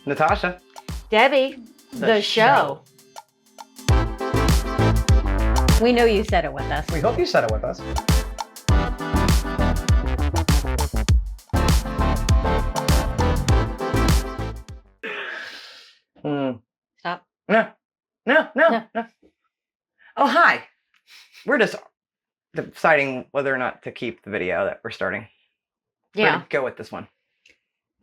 Natasha. Debbie, the show. We know you said it with us. We hope you said it with us. Stop. No. Oh, hi. We're just deciding whether or not to keep the video that we're starting. Yeah. We're going to go with this one.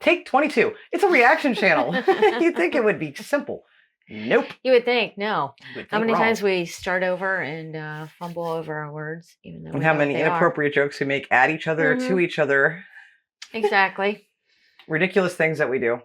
Take 22. It's a reaction channel. You'd think it would be simple. Nope. You would think, no. How many wrong. times we start over and fumble over our words, even though And how many inappropriate jokes we make at each other, to each other. Exactly. Ridiculous things that we do.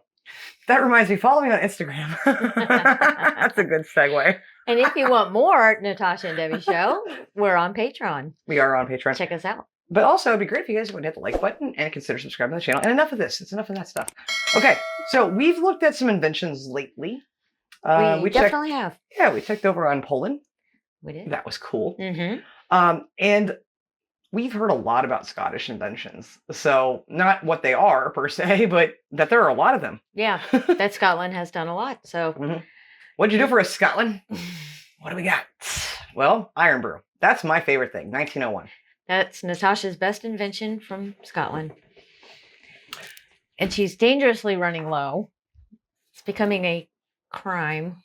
That reminds me, follow me on Instagram. That's a good segue. And if you want more Natasha and Debbie show, we're on Patreon. We are on Patreon. Check us out. But also, it'd be great if you guys would hit the like button and consider subscribing to the channel. And enough of this. It's enough of that stuff. Okay, so we've looked at some inventions lately. We definitely have. Yeah, we checked over on Poland. We did. That was cool. Mm-hmm. And we've heard a lot about Scottish inventions. So not what they are per se, but that there are a lot of them. Yeah, that Scotland has done a lot. So, What'd you do for us, Scotland? What do we got? Well, iron brew. That's my favorite thing. 1901. That's Natasha's best invention from Scotland. And she's dangerously running low. It's becoming a crime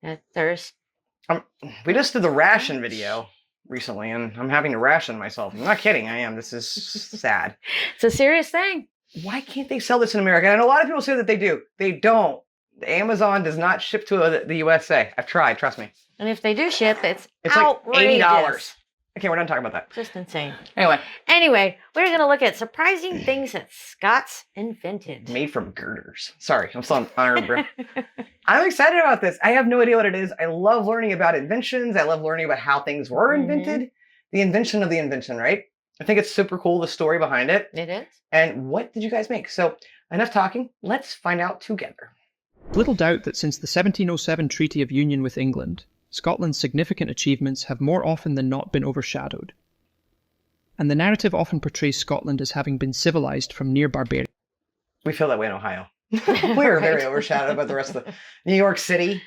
that thirst. We just did the ration video recently, and I'm having to ration myself. I'm not kidding. I am. This is sad. It's a serious thing. Why can't they sell this in America? And a lot of people say that they do. They don't. Amazon does not ship to the USA. I've tried. Trust me. And if they do ship, it's like outrageous. $80. Okay, we're done talking about that. Just insane. Anyway, we're going to look at surprising things that Scots invented. made from girders. Sorry, I'm still on iron brew. I'm excited about this. I have no idea what it is. I love learning about inventions. I love learning about how things were invented. The invention of the invention, right? I think it's super cool, the story behind it. It is. And what did you guys make? So, enough talking. Let's find out together. Little doubt that since the 1707 Treaty of Union with England, Scotland's significant achievements have more often than not been overshadowed. And the narrative often portrays Scotland as having been civilized from near barbaria. We feel that way in Ohio. We're very overshadowed by the rest of the New York City,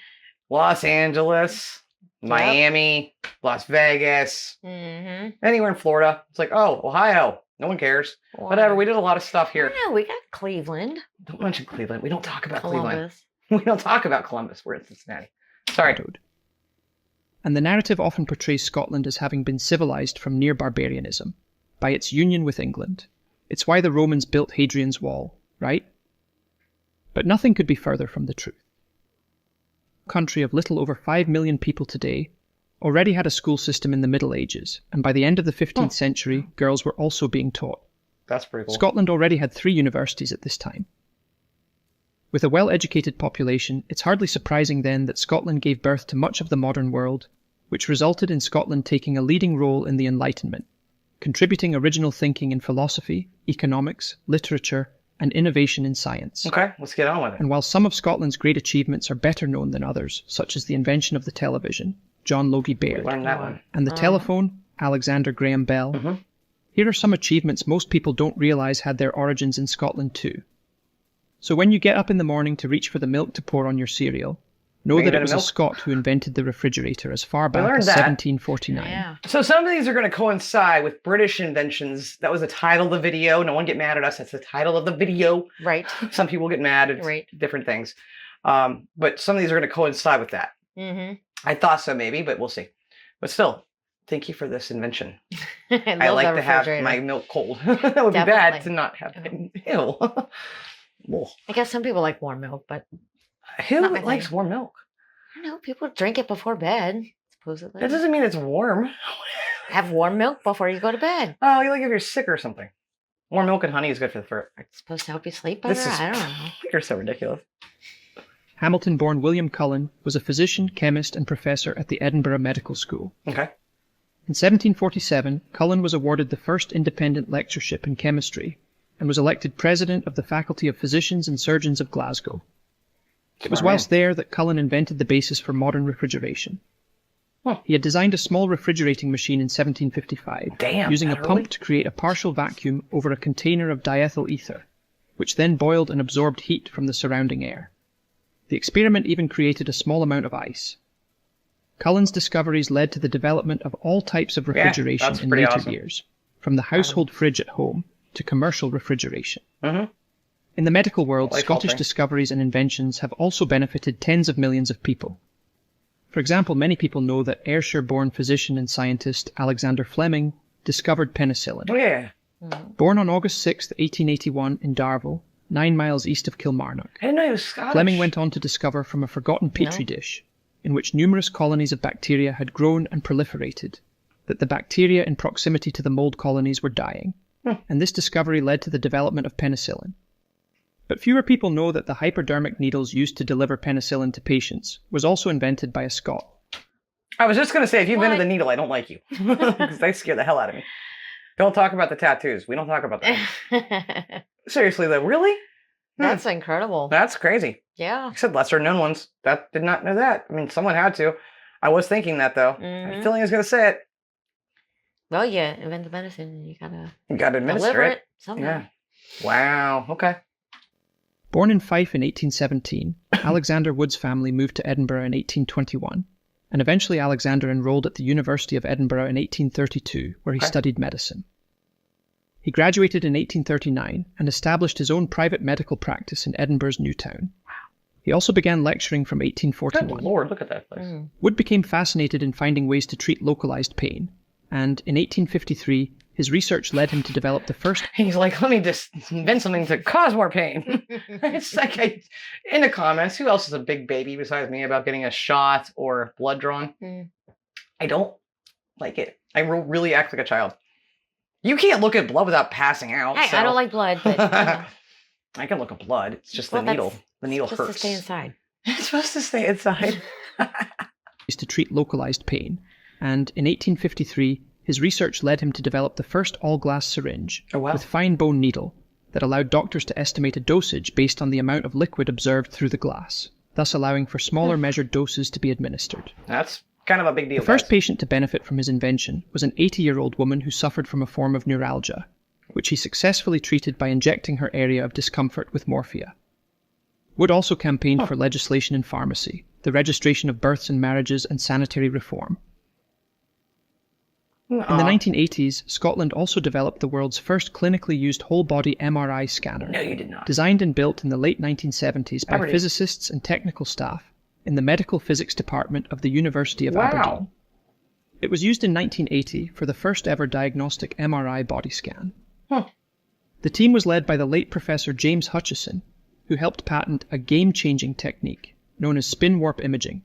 Los Angeles, Miami, Las Vegas, anywhere in Florida. It's like, oh, Ohio. No one cares. Whatever. We did a lot of stuff here. Yeah, we got Cleveland. Don't mention Cleveland. We don't talk about Cleveland. Columbus. We don't talk about Columbus. We're in Cincinnati. Sorry. And the narrative often portrays Scotland as having been civilized from near barbarianism, by its union with England. It's why the Romans built Hadrian's Wall, right? But nothing could be further from the truth. A country of little over 5 million people today already had a school system in the Middle Ages, and by the end of the 15th century, girls were also being taught. That's pretty cool. Scotland already had 3 universities at this time. With a well-educated population, it's hardly surprising then that Scotland gave birth to much of the modern world, which resulted in Scotland taking a leading role in the Enlightenment, contributing original thinking in philosophy, economics, literature, and innovation in science. Okay, let's get on with it. And while some of Scotland's great achievements are better known than others, such as the invention of the television, John Logie Baird, We learned that one. and the telephone, Alexander Graham Bell, here are some achievements most people don't realise had their origins in Scotland too. So when you get up in the morning to reach for the milk to pour on your cereal, know that it was a Scot who invented the refrigerator as far back as 1749. Yeah. So some of these are going to coincide with British inventions. That was the title of the video. No one get mad at us. That's the title of the video. Right. Some people get mad at different things. But some of these are going to coincide with that. I thought so maybe, but we'll see. But still, thank you for this invention. I like to have my milk cold. That would be bad to not have it. Ew. I guess some people like warm milk, but who likes warm milk? I don't know. People drink it before bed, supposedly. That doesn't mean it's warm. Have warm milk before you go to bed. Oh, you like if you're sick or something. Warm milk and honey is good for the fur. It's supposed to help you sleep better? I don't know. You're so ridiculous. Hamilton-born William Cullen was a physician, chemist, and professor at the Edinburgh Medical School. Okay. In 1747, Cullen was awarded the first independent lectureship in chemistry and was elected president of the Faculty of Physicians and Surgeons of Glasgow. It was whilst there that Cullen invented the basis for modern refrigeration. He had designed a small refrigerating machine in 1755, using a pump to create a partial vacuum over a container of diethyl ether, which then boiled and absorbed heat from the surrounding air. The experiment even created a small amount of ice. Cullen's discoveries led to the development of all types of refrigeration that's in pretty later awesome. years, from the household fridge at home to commercial refrigeration. Mm-hmm. In the medical world, Life Scottish altering. discoveries and inventions have also benefited tens of millions of people. For example, many people know that Ayrshire-born physician and scientist Alexander Fleming discovered penicillin. Oh, yeah. Born on August 6, 1881 in Darvel, 9 miles east of Kilmarnock, I didn't know he was Scottish. Fleming went on to discover from a forgotten petri dish, in which numerous colonies of bacteria had grown and proliferated, that the bacteria in proximity to the mold colonies were dying, and this discovery led to the development of penicillin. But fewer people know that the hypodermic needles used to deliver penicillin to patients was also invented by a Scot. I was just going to say, if you invented What? the needle, I don't like you. Because they scare the hell out of me. Don't talk about the tattoos. We don't talk about that. Seriously, though, really? That's incredible. That's crazy. Yeah. I said lesser known ones. That did not know that. I mean, someone had to. I was thinking that, though. I had a feeling I was going to say it. Well, yeah, invent the medicine. You gotta You got to administer deliver it. it somehow. Yeah. Wow. Okay. Born in Fife in 1817, Alexander Wood's family moved to Edinburgh in 1821, and eventually Alexander enrolled at the University of Edinburgh in 1832, where he studied medicine. He graduated in 1839 and established his own private medical practice in Edinburgh's Newtown. He also began lecturing from Good 1841. Lord, look at that place. Wood became fascinated in finding ways to treat localized pain, and in 1853, his research led him to develop the first He's like, let me just invent something to cause more pain. It's like, in the comments, who else is a big baby besides me about getting a shot or blood drawn? I don't like it. I really act like a child. You can't look at blood without passing out. Hey, so. I don't like blood, but you know, I can look at blood. It's just Well, the needle. that's The needle just to hurts. stay inside. It's supposed to stay inside. ways to treat localized pain, and in 1853, his research led him to develop the first all-glass syringe with fine bone needle that allowed doctors to estimate a dosage based on the amount of liquid observed through the glass, thus allowing for smaller measured doses to be administered. That's kind of a big deal. The first guys. patient to benefit from his invention was an 80-year-old woman who suffered from a form of neuralgia, which he successfully treated by injecting her area of discomfort with morphia. Wood also campaigned for legislation in pharmacy, the registration of births and marriages, and sanitary reform. In the 1980s, Scotland also developed the world's first clinically used whole-body MRI scanner. No, you did not. Designed and built in the late 1970s by Aberdeen. physicists and technical staff in the Medical Physics Department of the University of Aberdeen. It was used in 1980 for the first ever diagnostic MRI body scan. The team was led by the late Professor James Hutchison, who helped patent a game-changing technique known as spin warp imaging,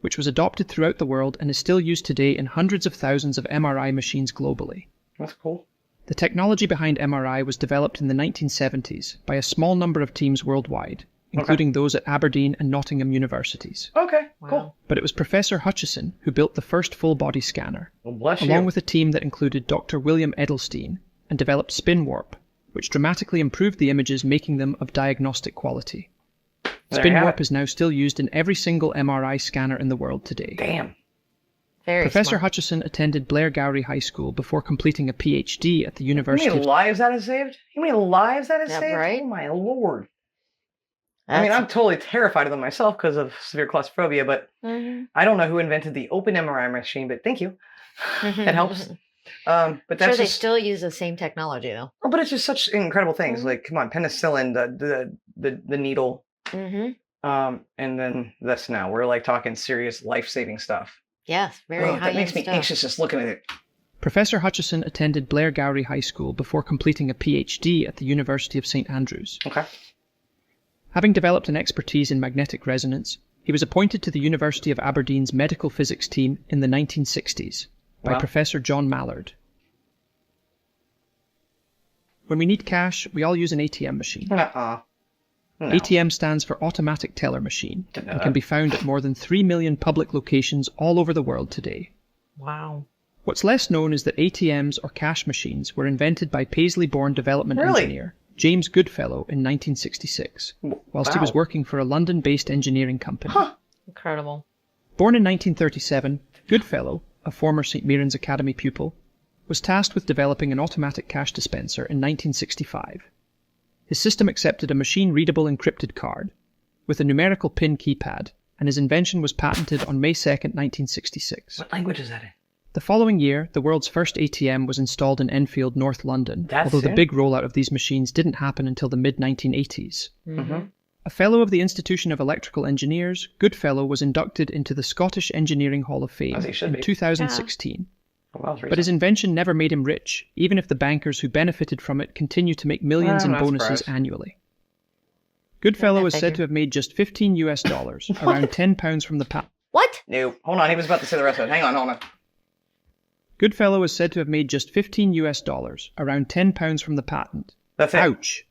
which was adopted throughout the world and is still used today in hundreds of thousands of MRI machines globally. That's cool. The technology behind MRI was developed in the 1970s by a small number of teams worldwide, including those at Aberdeen and Nottingham universities. Okay, Wow. cool. But it was Professor Hutchison who built the first full-body scanner, Well, bless along you. with a team that included Dr. William Edelstein, and developed spin warp, which dramatically improved the images, making them of diagnostic quality. There Spin you have warp it. is now still used in every single MRI scanner in the world today. Damn. Very Professor smart. Hutchison attended Blair Gowrie High School before completing a PhD at the How University many of... lives that has saved? How many lives that has Yeah, saved? right? Oh my lord. I mean, That's- I'm totally terrified of them myself because of severe claustrophobia, but Mhm. I don't know who invented the open MRI machine, but thank you. It helps. But Sure, that's they just, still use the same technology though. oh, but it's just such incredible things. Mhm. Like, come on, penicillin, the needle, Mm-hmm. and then this now. We're like talking serious life-saving stuff. Yes, very high. That makes me anxious just looking at it. Professor Hutchison attended Blair Gowrie High School before completing a PhD at the University of St Andrews. Okay. Having developed an expertise in magnetic resonance, he was appointed to the University of Aberdeen's medical physics team in the 1960s by Wow. Professor John Mallard. When we need cash, we all use an ATM machine. No. ATM stands for Automatic Teller Machine Didn't know and that. can be found at more than 3 million public locations all over the world today. Wow. What's less known is that ATMs or cash machines were invented by Paisley-born development Really? engineer James Goodfellow in 1966, whilst he was Wow. working for a London-based engineering company. Incredible. Born in 1937, Goodfellow, a former St Mirren's Academy pupil, was tasked with developing an automatic cash dispenser in 1965. His system accepted a machine-readable encrypted card with a numerical PIN keypad, and his invention was patented on May 2nd, 1966. What language is that in? The following year, the world's first ATM was installed in Enfield, North London, although the big rollout of these machines didn't happen until the mid-1980s. Mm-hmm. A Fellow of the Institution of Electrical Engineers, Goodfellow was inducted into the Scottish Engineering Hall of Fame in 2016. But his invention never made him rich, even if the bankers who benefited from it continue to make millions in bonuses annually. Goodfellow is said to have made just $15 around £10 from the patent. What? No, hold on. He was about to say the rest of it. Hang on, hold on. Goodfellow is said to have made just $15 around £10 from the patent. That's it. Ouch.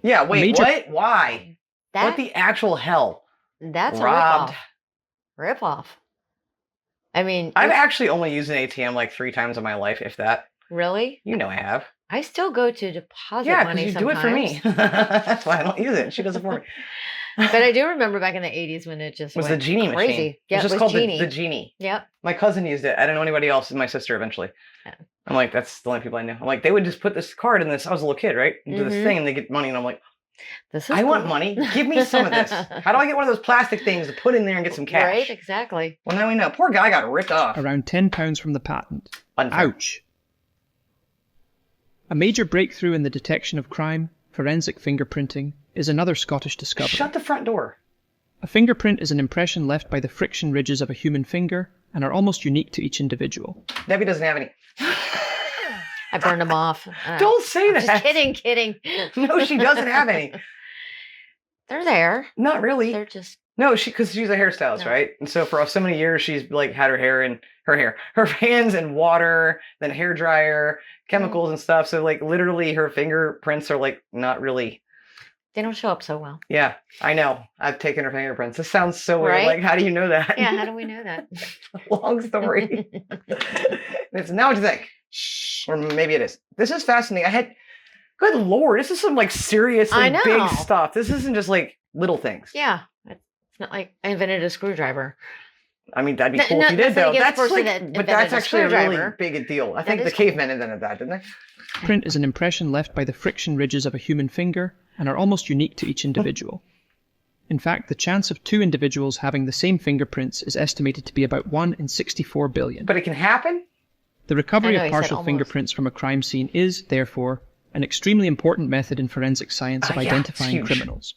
Yeah, wait, what? Why? That, what the actual hell? That's Robbed. a ripoff. Ripoff. I mean, I've actually only used an ATM like 3 times in my life, if that. Really? You know I have. I still go to deposit Yeah, money because you sometimes. do it for me. That's why I don't use it. She does it for me. But I do remember back in the 80s when it just It was the went Genie crazy. machine. Yeah, it was just called the Genie. Yep. My cousin used it. I didn't know anybody else, and my sister eventually. Yeah. I'm like, that's the only people I knew. I'm like, they would just put this card in this. I was a little kid, right? Do this thing, and they get money, and I'm like, This is I want cool. money. Give me some of this. How do I get one of those plastic things to put in there and get some cash? Right, exactly. Well, now we know. Poor guy got ripped off. Around £10 from the patent. Unfair. Ouch. A major breakthrough in the detection of crime, forensic fingerprinting, is another Scottish discovery. Shut the front door. A fingerprint is an impression left by the friction ridges of a human finger and are almost unique to each individual. Debbie doesn't have any. I burned them off. Don't say that. Just kidding. No, she doesn't have any. They're there. Not really. They're just... No, because she's a hairstylist, No. right? And so for so many years, she's like had her hands in water, then hair dryer, chemicals and stuff. So like literally her fingerprints are like not really. They don't show up so well. Yeah, I know. I've taken her fingerprints. This sounds so weird. Right? Like, how do you know that? Yeah, how do we know that? Long story. It's now what do you think? Shh. Or maybe it is. This is fascinating. Good Lord, this is some like seriously I know. big stuff. This isn't just like little things. Yeah. It's not like I invented a screwdriver. I mean, that'd be No- cool if you no- did, nothing though. against That's the person like, that but invented that's a actually a really screwdriver. big a deal. I That think the is cavemen invented that, didn't they? Print is an impression left by the friction ridges of a human finger and are almost unique to each individual. In fact, the chance of 2 individuals having the same fingerprints is estimated to be about 1 in 64 billion. But it can happen? The recovery I know, of he said partial almost. fingerprints from a crime scene is, therefore, an extremely important method in forensic science of Yeah, it's identifying huge. criminals.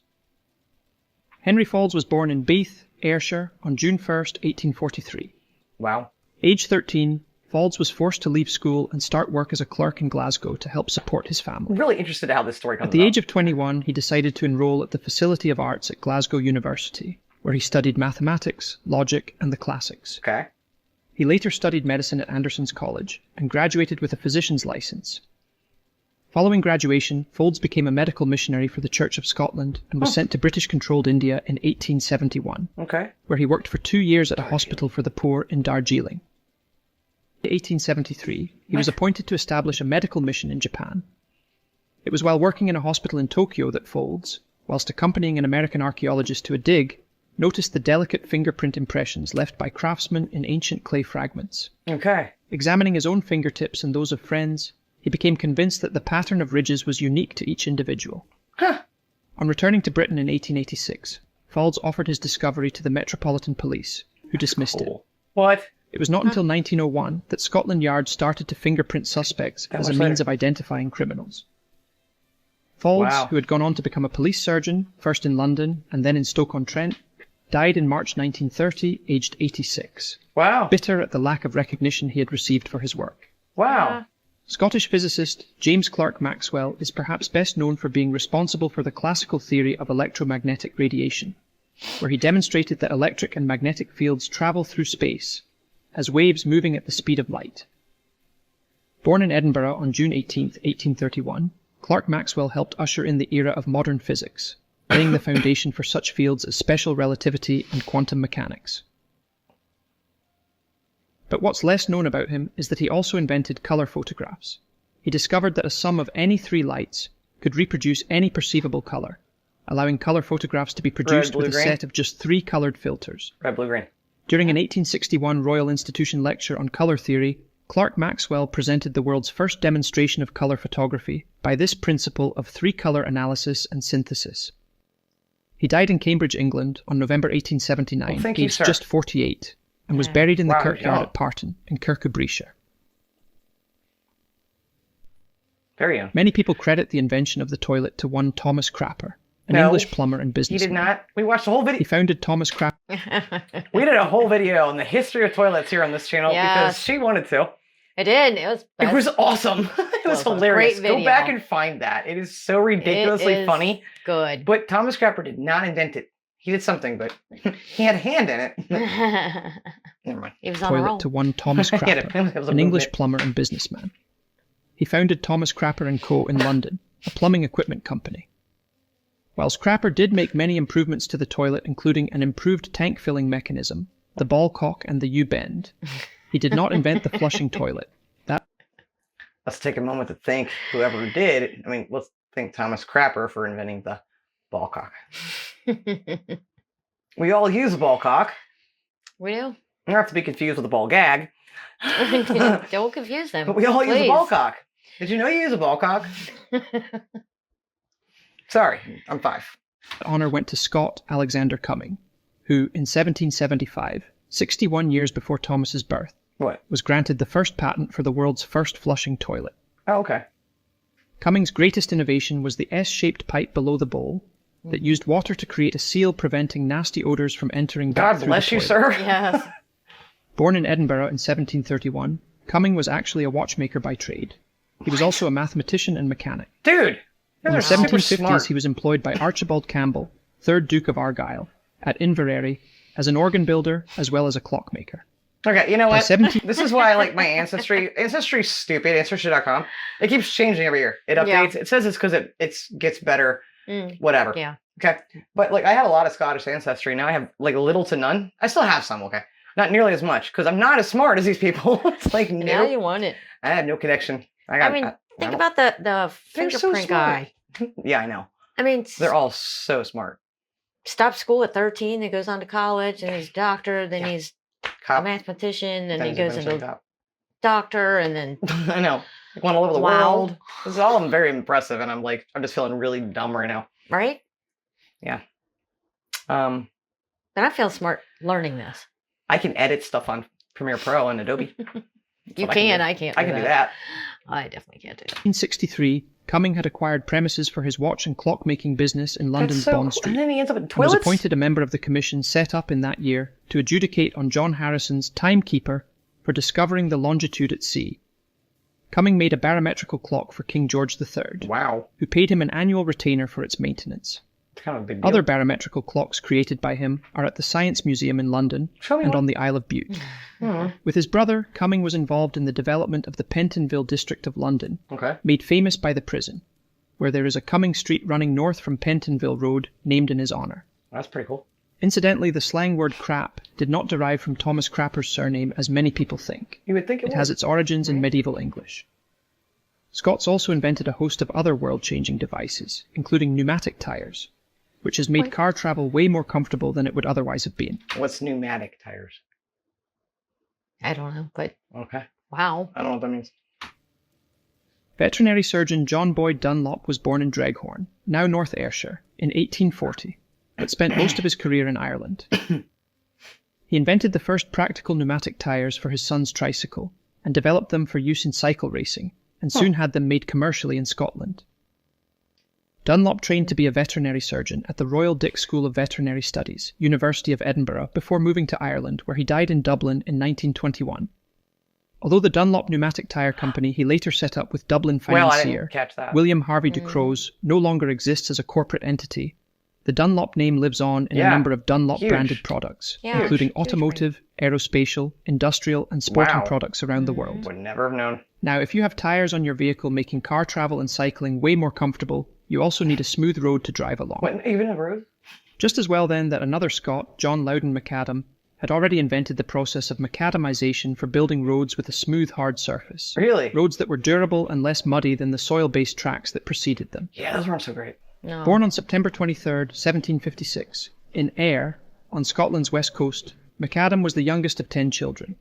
Henry Faulds was born in Beath, Ayrshire, on June 1st, 1843. Wow. Age 13, Faulds was forced to leave school and start work as a clerk in Glasgow to help support his family. I'm really interested in how this story comes At the about. age of 21, he decided to enroll at the Facility of Arts at Glasgow University, where he studied mathematics, logic, and the classics. Okay. He later studied medicine at Anderson's College and graduated with a physician's license. Following graduation, Faulds became a medical missionary for the Church of Scotland and was sent to British-controlled India in 1871, Okay. where he worked for 2 years at a hospital for the poor in Darjeeling. In 1873, he was appointed to establish a medical mission in Japan. It was while working in a hospital in Tokyo that Faulds, whilst accompanying an American archaeologist to a dig, noticed the delicate fingerprint impressions left by craftsmen in ancient clay fragments. Okay. Examining his own fingertips and those of friends, he became convinced that the pattern of ridges was unique to each individual. Huh. On returning to Britain in 1886, Faulds offered his discovery to the Metropolitan Police, who dismissed it. Cool. What? It was not until 1901 that Scotland Yard started to fingerprint suspects That as a much means later. of identifying criminals. Faulds, Wow. who had gone on to become a police surgeon, first in London and then in Stoke-on-Trent, died in March 1930, aged 86, Wow. bitter at the lack of recognition he had received for his work. Wow. Scottish physicist James Clerk Maxwell is perhaps best known for being responsible for the classical theory of electromagnetic radiation, where he demonstrated that electric and magnetic fields travel through space, as waves moving at the speed of light. Born in Edinburgh on June 18, 1831, Clerk Maxwell helped usher in the era of modern physics, laying the foundation for such fields as special relativity and quantum mechanics. But what's less known about him is that he also invented colour photographs. He discovered that a sum of any 3 lights could reproduce any perceivable colour, allowing colour photographs to be produced blue, with a green? set of just 3 coloured filters. Red, blue, green. During an 1861 Royal Institution lecture on colour theory, Clerk Maxwell presented the world's first demonstration of color photography by this principle of three-color analysis and synthesis. He died in Cambridge, England on November 1879, aged just 48, and was buried in the kirkyard at Parton in Kirkcudbrightshire. Very young. Many people credit the invention of the toilet to one Thomas Crapper, an English plumber and businessman. He did not. We watched the whole video. He founded Thomas Crapper. We did a whole video on the history of toilets here on this channel because she wanted to. I did. It was awesome. It was hilarious. Go back and find that. It is so ridiculously funny. Good. But Thomas Crapper did not invent it. He did something, but he had a hand in it. Never mind. He was on a roll. Toilet to one Thomas Crapper, an English plumber and businessman. He founded Thomas Crapper & Co. in London, a plumbing equipment company. Whilst Crapper did make many improvements to the toilet, including an improved tank filling mechanism, the ball cock and the U-bend, he did not invent the flushing toilet. Let's take a moment to thank whoever did. I mean, let's thank Thomas Crapper for inventing the ball cock. We all use a ball cock. We do. You don't have to be confused with a ball gag. Don't confuse them. But we all use a ball cock. Did you know you use a ball cock? Sorry, I'm 5. The honour went to Scott Alexander Cumming, who, in 1775, 61 years before Thomas's birth, was granted the first patent for the world's first flushing toilet. Oh, okay. Cumming's greatest innovation was the S-shaped pipe below the bowl that used water to create a seal preventing nasty odours from entering back through the toilet. God bless you, sir. Yes. Born in Edinburgh in 1731, Cumming was actually a watchmaker by trade. He was also a mathematician and mechanic. Dude! In the 1750s, he was employed by Archibald Campbell, 3rd Duke of Argyll, at Inverary as an organ builder as well as a clockmaker. Okay, you know what? This is why I like my Ancestry. Ancestry's stupid, Ancestry.com. It keeps changing every year. It updates. Yeah. It says it's because it gets better, whatever. Yeah. Okay. But like I had a lot of Scottish ancestry. Now I have like little to none. I still have some, okay? Not nearly as much because I'm not as smart as these people. It's like no. Now you want it. I had no connection. Think about the fingerprint guy. Yeah, I know. I mean, they're all so smart. Stopped school at 13, then goes on to college, and he's a doctor, then he's a mathematician, and he goes into doctor, and then I know. Went all over the world. This is all very impressive, and I'm just feeling really dumb right now. Right? Yeah. But I feel smart learning this. I can edit stuff on Premiere Pro and Adobe. You can. I can't. I can do that. I definitely can't do that. In 1963, Cumming had acquired premises for his watch and clock-making business in London's Bond Street. And then he ends up in toilets? And was appointed a member of the commission set up in that year to adjudicate on John Harrison's timekeeper for discovering the longitude at sea. Cumming made a barometrical clock for King George III. Wow. Who paid him an annual retainer for its maintenance. It's kind of a big deal. Other barometrical clocks created by him are at the Science Museum in London and on the Isle of Bute. With his brother, Cumming was involved in the development of the Pentonville district of London, made famous by the prison, where there is a Cumming Street running north from Pentonville Road named in his honour. That's pretty cool. Incidentally, the slang word crap did not derive from Thomas Crapper's surname as many people think. You would think it would. It has its origins in medieval English. Scots also invented a host of other world-changing devices, including pneumatic tyres, which has made car travel way more comfortable than it would otherwise have been. What's pneumatic tires? I don't know, but... Okay. Wow. I don't know what that means. Veterinary surgeon John Boyd Dunlop was born in Dreghorn, now North Ayrshire, in 1840, but spent most of his career in Ireland. He invented the first practical pneumatic tyres for his son's tricycle, and developed them for use in cycle racing, and soon had them made commercially in Scotland. Dunlop trained to be a veterinary surgeon at the Royal Dick School of Veterinary Studies, University of Edinburgh, before moving to Ireland, where he died in Dublin in 1921. Although the Dunlop Pneumatic Tyre Company he later set up with Dublin financier William Harvey Ducrow's no longer exists as a corporate entity, the Dunlop name lives on in a number of Dunlop-branded products, including automotive, aerospatial, industrial, and sporting products around the world. Would never have known. Now, if you have tyres on your vehicle making car travel and cycling way more comfortable, you also need a smooth road to drive along. What, even a road? Just as well, then, that another Scot, John Loudon Macadam, had already invented the process of macadamization for building roads with a smooth, hard surface. Really? Roads that were durable and less muddy than the soil-based tracks that preceded them. Yeah, those weren't so great. No. Born on September 23rd, 1756, in Ayr, on Scotland's west coast, Macadam was the youngest of 10 children.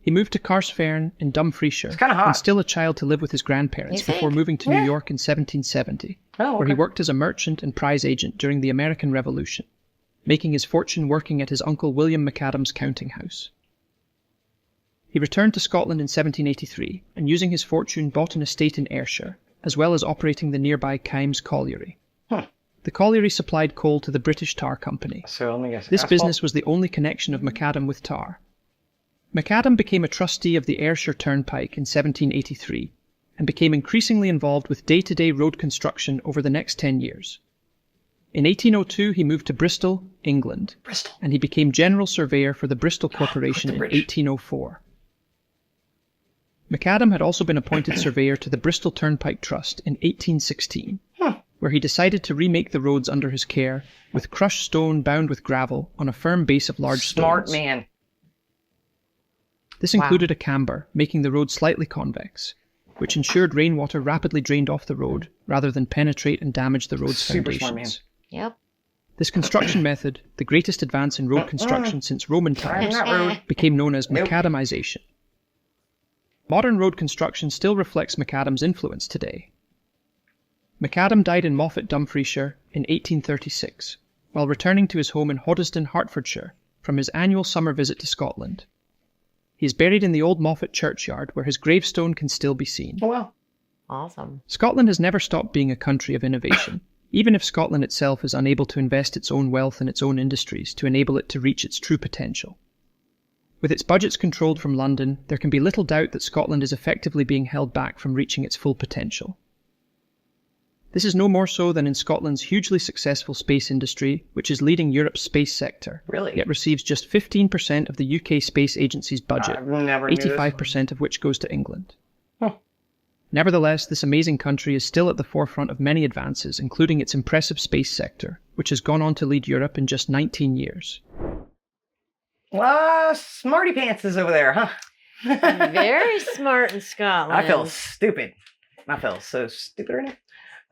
He moved to Carstfern in Dumfriesshire, It's kinda hot. and still a child to live with his grandparents You before think? moving to Yeah. New York in 1770, Oh, where he okay. worked as a merchant and prize agent during the American Revolution, making his fortune working at his uncle William McAdam's counting house. He returned to Scotland in 1783, and using his fortune bought an estate in Ayrshire, as well as operating the nearby Kimes Colliery. Huh. The colliery supplied coal to the British Tar Company. So let me guess. This asphalt? business was the only connection of McAdam with tar. McAdam became a trustee of the Ayrshire Turnpike in 1783 and became increasingly involved with day-to-day road construction over the next 10 years. In 1802, he moved to Bristol, England, Bristol. and he became general surveyor for the Bristol Corporation in bridge. 1804. McAdam had also been appointed surveyor to the Bristol Turnpike Trust in 1816, where he decided to remake the roads under his care with crushed stone bound with gravel on a firm base of large Smart stones. man. This Wow. included a camber, making the road slightly convex, which ensured rainwater rapidly drained off the road rather than penetrate and damage the road's Super smart foundations. Yep. This construction method, the greatest advance in road construction since Roman Driving times, that road. became known as Nope. macadamization. Modern road construction still reflects McAdam's influence today. McAdam died in Moffat, Dumfriesshire in 1836, while returning to his home in Hoddesdon, Hertfordshire, from his annual summer visit to Scotland. He is buried in the old Moffat churchyard, where his gravestone can still be seen. Oh, well. Awesome. Scotland has never stopped being a country of innovation, even if Scotland itself is unable to invest its own wealth in its own industries to enable it to reach its true potential. With its budgets controlled from London, there can be little doubt that Scotland is effectively being held back from reaching its full potential. This is no more so than in Scotland's hugely successful space industry, which is leading Europe's space sector, Really? yet receives just 15% of the UK Space Agency's budget, I've never knew this. 85% of which goes to England. Huh. Nevertheless, this amazing country is still at the forefront of many advances, including its impressive space sector, which has gone on to lead Europe in just 19 years. Smarty pants is over there, huh? Very smart in Scotland. I feel stupid. I feel so stupid right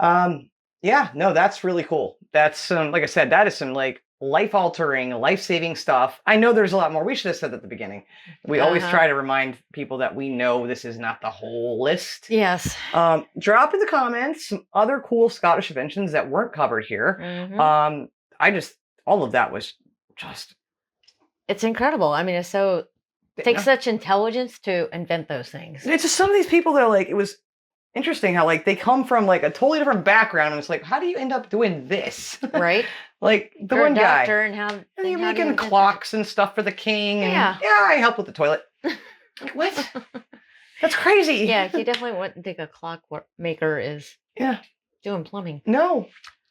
now. Yeah, no, that's really cool. That's like I said, that is some like life-altering, life-saving stuff. I know there's a lot more. We should have said that at the beginning. We always try to remind people that we know this is not the whole list. Yes. Drop in the comments some other cool Scottish inventions that weren't covered here. Mhm. All of that was just It's incredible. I mean, it takes such intelligence to invent those things. It's just some of these people that like, it was interesting how like they come from like a totally different background, and it's like, how do you end up doing this? Right? Like the You're one a guy, doctor and how and you're and how do you making invent clocks and stuff for the king. And, Yeah. I help with the toilet. Like, what? That's crazy. that? Yeah, you definitely wouldn't think a clock maker is Yeah. doing plumbing. No,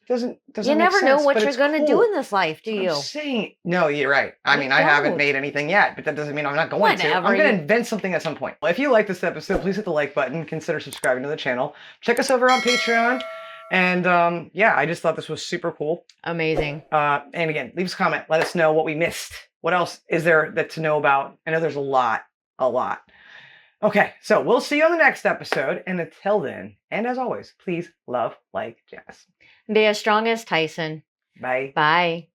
doesn't You make never know sense, what but you're it's going to do cool. in this life, do you? I'm saying, no, you're right. I You mean, I haven't don't. made anything yet, but that doesn't mean I'm not going to. I'm Whatever, going to you- invent something at some point. Well, if you like this episode, please hit the like button. Consider subscribing to the channel. Check us over on Patreon. And yeah, I just thought this was super cool. Amazing. And again, leave us a comment. Let us know what we missed. What else is there that to know about? I know there's a lot. Okay, so we'll see you on the next episode. And until then, and as always, please love like Jazz. Be as strong as Tyson. Bye. Bye.